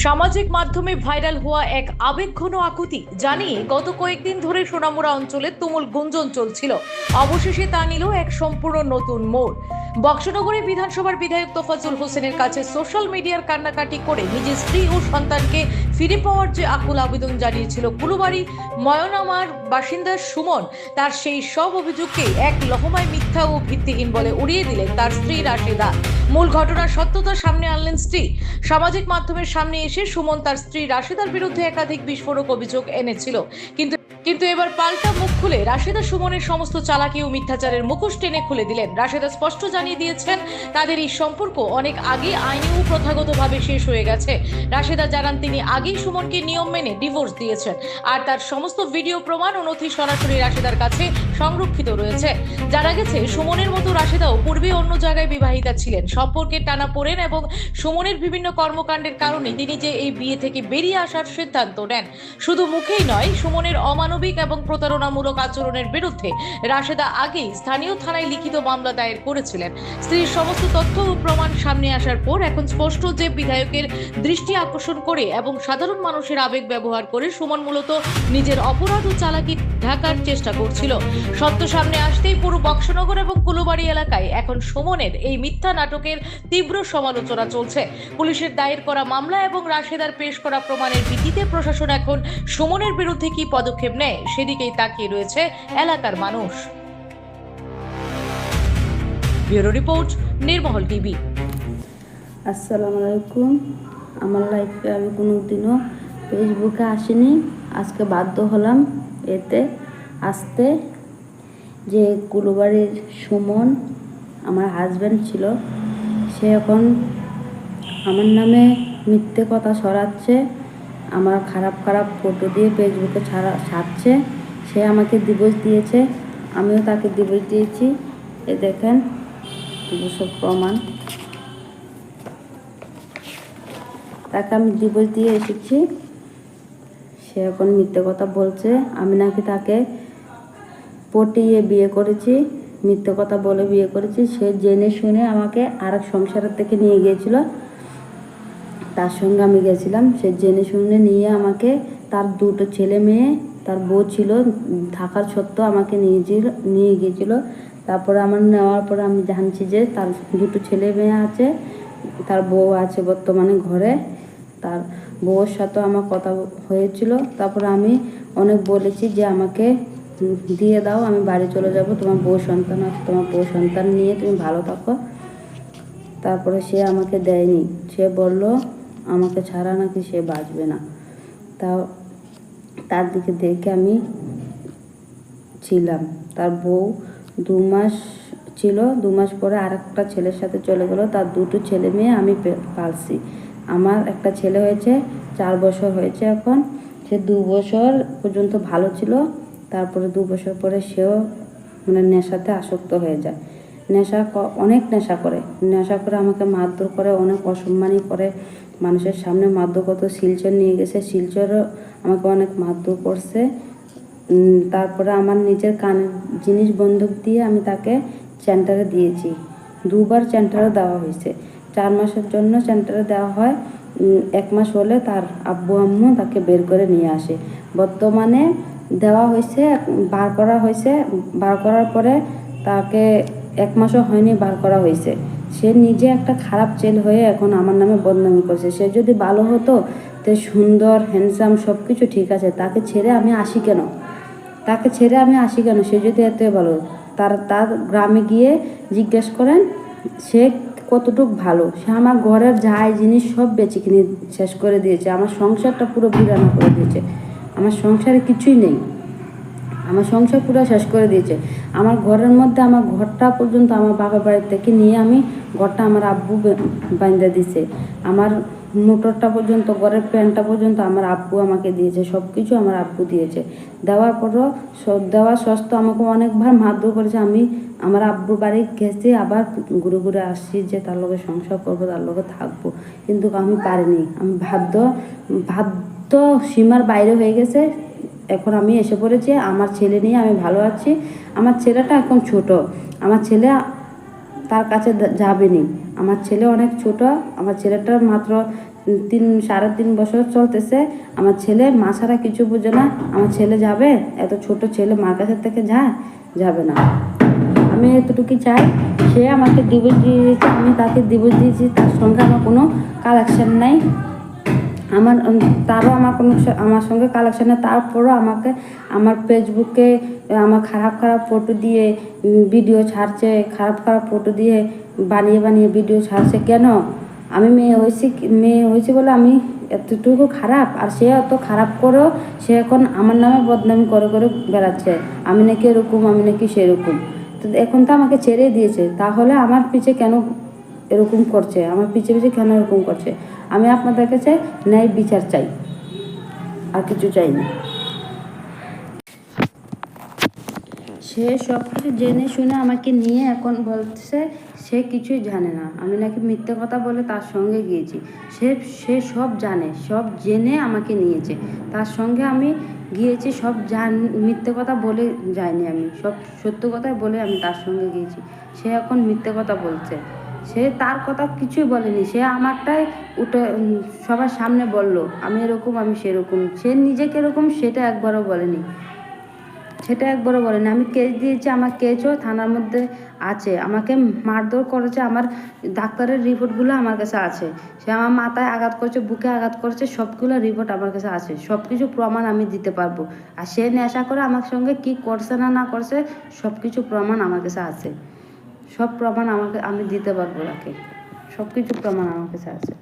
সামাজিক মাধ্যমে ভাইরাল হওয়া এক আবেগঘন আকুতি জানিয়ে গত কয়েকদিন ধরে সোনামুড়া অঞ্চলে তুমুল গুঞ্জন চলছিল। অবশেষে তা নিল এক সম্পূর্ণ নতুন মোড়। বক্সনগরে বিধানসভার বিধায়ক তোফাজ্জল হোসেনের কাছে সোশ্যাল মিডিয়ার কান্নাকাটি করে নিজের স্ত্রী ও সন্তানকে ফিরে পাওয়ার যে আকুল আবেদন জানিয়েছিল কুলুবাড়ি ময়নামার বাসিন্দা সুমন, তার সেই সব অভিযোগকে এক লহমায় মিথ্যা ও ভিত্তিহীন বলে উড়িয়ে দিলেন তার স্ত্রী রাশেদা। মূল ঘটনার সত্যতা সামনে আনলেন স্ত্রী। সামাজিক মাধ্যমের সামনে এসে সুমন তার স্ত্রী রাশেদার বিরুদ্ধে একাধিক বিস্ফোরক অভিযোগ এনেছিল, কিন্তু কিন্তু এবার পাল্টা মুখ খুলে রাশেদা সুমনের সমস্ত চালাকি ও মিথ্যাচারের মুখোশ টেনে খুলে দিলেন। রাশেদা স্পষ্ট জানিয়ে দিয়েছেন তাদের এই সম্পর্ক অনেক আগে আইনি ও প্রথাগতভাবে শেষ হয়ে গেছে। রাশেদা জানান তিনি আগেই সুমনকে নিয়ম মেনে ডিভোর্স দিয়েছেন, আর তার সমস্ত ভিডিও প্রমাণ ও নথি সরাসরি রাশেদার কাছে সংরক্ষিত রয়েছে। জানা গেছে সুমনের মতো রাশেদাও পূর্বে অন্য জায়গায় বিবাহিতা ছিলেন। সম্পর্কে টানাপোড়েন এবং সুমনের বিভিন্ন কর্মকাণ্ডের কারণে তিনি যে এই বিয়ে থেকে বেরিয়ে আসার সিদ্ধান্ত নেন। শুধু মুখেই নয়, সুমনের অমানবিক এবং প্রতারণামূলক আচরণের বিরুদ্ধে রাশেদা আগেই স্থানীয় থানায় লিখিত মামলা দায়ের করেছিলেন। স্ত্রীর সমস্ত তথ্য ও প্রমাণ সামনে আসার পর এখন স্পষ্ট যে বিধায়কের দৃষ্টি আকর্ষণ করে এবং সাধারণ মানুষের আবেগ ব্যবহার করে সুমন মূলত নিজের অপরাধ ও চালাকি ঢাকার চেষ্টা করছিল। সত্য সামনে আসতেই পুরো বক্সনগর এবং কুলুবাড়ি এলাকায় এখন সুমনের এই মিথ্যা নাটকের তীব্র সমালোচনা চলছে। পুলিশের দায়ের করা মামলা এবং রাশেদার পেশ করা প্রমাণের ভিত্তিতে প্রশাসন এখন সুমনের বিরুদ্ধে কি পদক্ষেপ নেয় সেদিকেই তাকিয়ে রয়েছে এলাকার মানুষ। Bureau report, নির্মহল TV. আসসালামু আলাইকুম। আমার লাইফে আমি কোনোদিনও ফেসবুকে আসিনি, আজকে বাধ্য হলাম এতে আসতে। যে কুলুবাড়ির সুমন আমার হাজব্যান্ড ছিল, সে এখন আমার নামে মিথ্যে কথা ছড়াচ্ছে, আমার খারাপ খারাপ ফটো দিয়ে ফেসবুকে ছাড়ছে। সে আমাকে ডিভোর্স দিয়েছে, আমিও তাকে ডিভোর্স দিয়েছি। এ দেখেন সব প্রমাণ, তাকে আমি ডিভোর্স দিয়ে এসেছি। সে এখন মিথ্যে কথা বলছে, আমি নাকি তাকে পটিয়ে বিয়ে করেছি, মিথ্যে কথা বলে বিয়ে করেছি। সে জেনে শুনে আমাকে আরেক সংসারের থেকে নিয়ে গিয়েছিল, তার সঙ্গে আমি গেছিলাম। সে জেনে শুনে নিয়ে আমাকে, তার দুটো ছেলে মেয়ে, তার বউ ছিল থাকার সত্ত্বেও আমাকে নিয়ে গিয়েছিল। তারপরে আমার নেওয়ার পরে আমি জানছি যে তার দুটো ছেলে মেয়ে আছে, তার বউ আছে বর্তমানে ঘরে। তার বউয়ের সাথে আমার কথা হয়েছিল। তারপরে আমি অনেক বলেছি যে আমাকে দিয়ে দাও, আমি বাড়ি চলে যাব, তোমার বউ সন্তান আছে, তোমার বউ সন্তান নিয়ে তুমি ভালো থাকো। তারপরে সে আমাকে দেয়নি, সে বলল আমাকে ছাড়া নাকি সে বাঁচবে না। তার দিকে দেখে আমি ছিলাম। তার বউ 2 মাস ছিল, 2 মাস পরে আরেকটা ছেলের সাথে চলে গেল। তার দুটো ছেলে মেয়ে আমি পালছি। আমার একটা ছেলে হয়েছে, 4 বছর হয়েছে এখন। সে 2 বছর পর্যন্ত ভালো ছিল, তারপরে 2 বছর পরে সেও নেশাতে আসক্ত হয়ে যায়। অনেক নেশা করে আমাকে মারধর করে, অনেক অসম্মানী করে, মানুষের সামনে মারধর করত। শিলচর নিয়ে গেছে, শিলচরও আমাকে অনেক মারধর করছে। তারপরে আমার নিজের কানের জিনিস বন্দুক দিয়ে আমি তাকে সেন্টারে দিয়েছি। 2 বার সেন্টারে দেওয়া হয়েছে, 4 মাসের জন্য সেন্টারে দেওয়া হয়। 1 মাস হলে তার আব্বু আম্মু তাকে বের করে নিয়ে আসে। বর্তমানে দেওয়া হয়েছে, বার করার পরে তাকে 1 মাসও হয়নি, বার করা হয়েছে। সে নিজে একটা খারাপ ছেলে হয়ে এখন আমার নামে বদনামি করছে। সে যদি ভালো হতো, তো সুন্দর হ্যান্ডসাম সব কিছু ঠিক আছে, তাকে ছেড়ে আমি আসি কেন? সে যদি এত ভালো, তার গ্রামে গিয়ে জিজ্ঞেস করেন সে কতটুক ভালো। সে আমার ঘরের যাই জিনিস সব বেচে কিনে শেষ করে দিয়েছে, আমার সংসারটা পুরো বিরানা করে দিয়েছে। আমার সংসারে কিছুই নেই, আমার সংসার পুরো শেষ করে দিয়েছে। আমার ঘরের মধ্যে, আমার ঘরটা পর্যন্ত আমার বাবার বাড়ি থেকে নিয়ে আমি ঘরটা আমার আব্বু বাঁধা দিছে। আমার মোটরটা পর্যন্ত, ঘরের প্যান্টটা পর্যন্ত আমার আব্বু আমাকে দিয়েছে, সব কিছু আমার আব্বু দিয়েছে। দেওয়ার পরও দেওয়া সস্ত আমাকে অনেকবার মারধর করেছে। আমি আমার আব্বুর বাড়ি গেছি, আবার ঘুরে ঘুরে আসছি যে তার লগে সংসার করবো, তার লগে থাকবো, কিন্তু আমি পারিনি। আমি বাধ্য সীমার বাইরে হয়ে গেছে। এখন আমি এসে পড়েছি, আমার ছেলে নিয়ে আমি ভালো আছি। আমার ছেলেটা এখন ছোট, আমার ছেলে তার কাছে যাবেনি। আমার ছেলে অনেক ছোট, আমার ছেলেটার মাত্র 3.5 বছর চলতেছে। আমার ছেলে মা ছাড়া কিছু বোঝে না। আমার ছেলে যাবে, এত ছোট ছেলে মার কাছে থেকে যাবে না। আমি এতটুকু চাই, সে আমাকে ডিভোর্স দিয়ে দিয়েছে, আমি তাকে ডিভোর্স দিয়েছি, তার সঙ্গে আমার কোনো কালেকশন নাই। তারও আমার সঙ্গে কালেকশন নেই। তারপরও আমাকে আমার ফেসবুকে আমার খারাপ ফটো দিয়ে ভিডিও ছাড়ছে, খারাপ ফটো দিয়ে বানিয়ে ভিডিও ছাড়ছে। কেন? আমি মেয়ে হয়েছি বলে আমি এতটুকু খারাপ? আর সে এত খারাপ করেও সে এখন আমার নামে বদনামি করে বেড়াচ্ছে, আমি নাকি এরকম, আমি নাকি সেরকম। তো এখন তো আমাকে ছেড়ে দিয়েছে, তাহলে আমার পিছে কেন এরকম করছে? আমার পিছে কেন এরকম করছে? আমি আপনাদের কাছে ন্যায় বিচার চাই, আর কিছু চাই না। সে সব কিছু জেনে শুনে আমাকে নিয়ে এখন বলছে সে কিছুই জানে না, আমি নাকি মিথ্যে কথা বলে তার সঙ্গে গিয়েছি। সে সব জানে, সব জেনে আমাকে নিয়েছে। তার সঙ্গে আমি গিয়েছি, সব মিথ্যে কথা বলে যাইনি, আমি সব সত্য কথাই বলে আমি তার সঙ্গে গিয়েছি। সে এখন মিথ্যে কথা বলছে। সে তার কথা কিছুই বলেনি, সে আমারটাই উঠে সবার সামনে বলল আমি এরকম, আমি সেরকম। সে নিজেকে এরকম সেটা একবারও বলেনি। আমি কেস দিয়েছি, আমার কেসও থানার মধ্যে আছে। আমাকে মারধর করেছে, আমার ডাক্তারের রিপোর্টগুলো আমার কাছে আছে। সে আমার মাথায় আঘাত করেছে, বুকে আঘাত করেছে, সবগুলো রিপোর্ট আমার কাছে আছে। সব কিছু প্রমাণ আমি দিতে পারবো। আর সে নেশা করে আমার সঙ্গে কি করছে না করছে, সব কিছু প্রমাণ আমার কাছে আছে। সব প্রমাণ আমি দিতে পারবো তাকে, সব কিছু প্রমাণ আমার কাছে আছে।